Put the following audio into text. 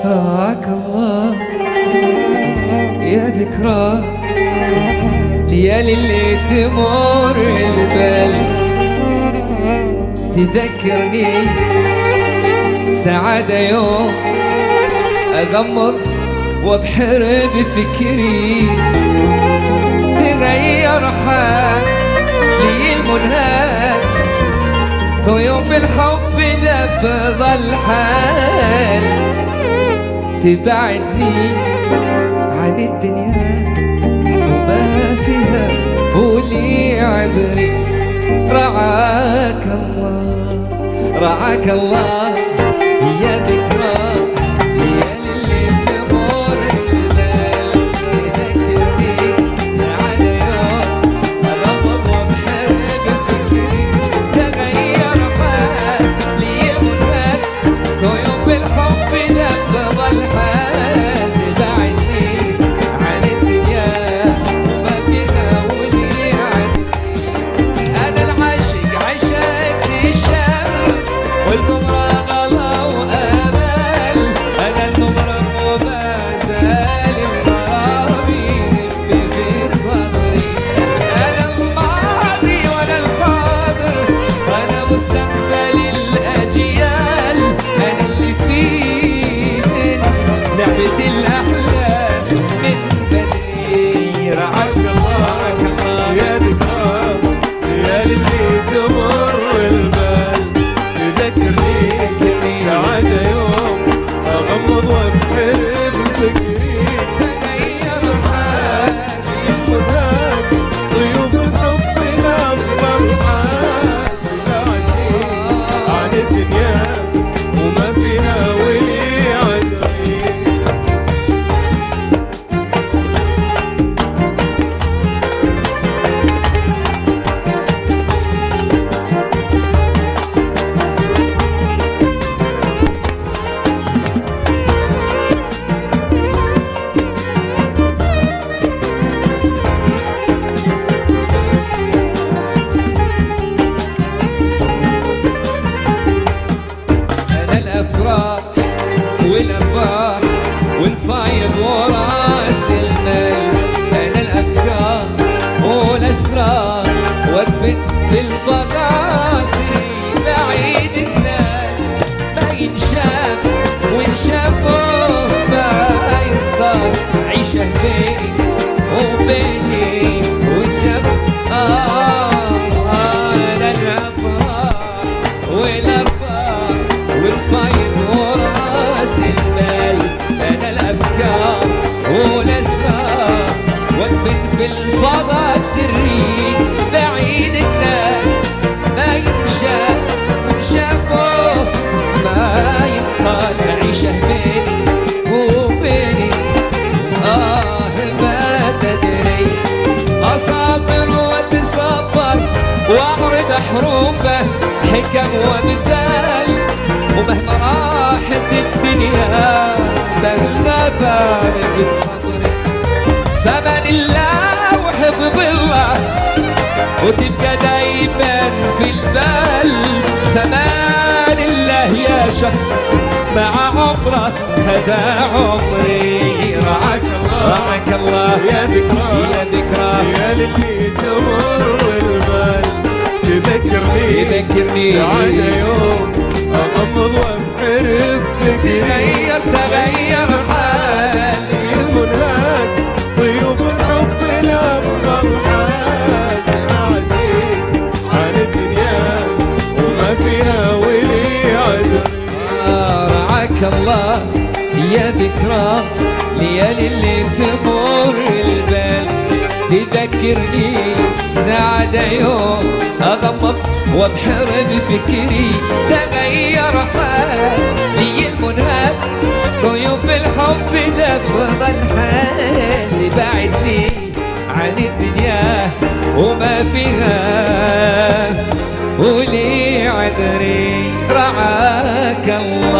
رعاك الله يا ذكرى ليالي اللي تمر البال، تذكرني سعادة يوم أغمض وابحر بفكري، تغير حالي المنهك طيوف الحب لفظ الحال، تبعدني عن الدنيا وما فيها ولي عذري. رعاك الله رعاك الله يا ذكرى ليالي اللي تمر البال، تذكرني سعادة يوم أغمض وابحر بفكري، تغير حالي المنهك طيوف الحب لفظ الحال، تبعدني عن الدنيا وما فيها ولي عذري. أنا العاشق عشقت الشمس والقمر غلا وأمل، أنا المغرم وما زال الغرام يهب في صدري، أنا الماضي وأنا الحاضر وأنا مستقبل الأجيال، أنا اللي في لعبة الأحلام من بدري. رعاك الله رعاك الله يا ذكرى ليالي اللي تمر البال، تذكرني سعادة يوم أغمض وابحر بفكري، تغير حالي المنهك ضيوف الحب لفظ الحال، تبعدني عن الدنيا وما فيها ولي عذري. أنا الأفراح والأرباح والفايض وراس المال، أنا الأفكار والأسرار وأدفن في الفضاء سري بعيد الناس، ما ينشاف وانشافوه ما يرضى عيشه بيني وبيني وانشاف. أنا الأفراح والأرباح والفايض وراس المال، أنا الأفكار والأسرار وادفن في الفضاء سري بعيد الناس، ما ينشاف وانشافوه ما يبقى العيشة بيني وبيني. ما تدري أصابر وأتصبر وأعرض حروفه حكم ومثال، ومهما راحت الدنيا بغلبان بتصبري، فمن الله وحفظ الله وتبقى دايما في البال، فمان الله يا شخص مع عمره خذا عمري. رعاك الله رعاك الله يا ذكرى يا ذكرى ليالي اللي تمر البال، تذكرني سعادة يوم أغمض وابحر بفكري، تغير حالي المنهك ضيوف الحب لفظ الحال، تبعدني عن الدنيا وما فيها ولي عذري. رعاك الله يا ذكرى ليالي اللي تمر البال، تذكرني سعادة يوم أغمض وابحر بفكري، تغير حالي المنهك طيوف الحب لفظ الحال، تبعدني عن الدنيا وما فيها ولي عذري. رعاك الله